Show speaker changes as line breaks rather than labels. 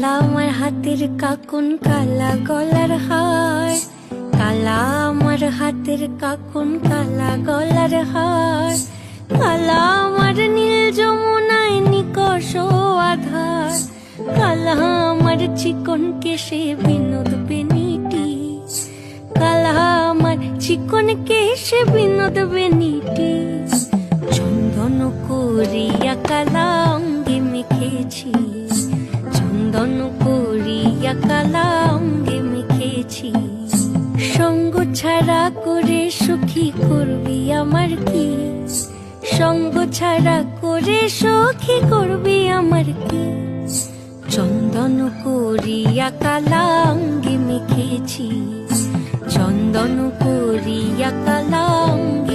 কালা আমার হাতের কাকুন, কালা গলার হার, কালা আমার হাতের কাকুন, কালা গলার হার, কালা আমার নীল যমুনায় নিকষ আধার, কালা আমার চিকন কেশে বিনোদ বেনিটি, কালা আমার চিকন কেশে বিনোদ বেনিটি, চন্দন করিয়া কালা অঙ্গে মেখেছি, চন্দন করিয়া কালা অঙ্গে মেখেছি। সঙ্গ ছাড়া করে সুখী করবি আমার কি, সঙ্গ ছাড়া করে সখী করবি আমার কি, চন্দন করিয়া কালা অঙ্গে মেখেছি, চন্দন করিয়া কালা অঙ্গে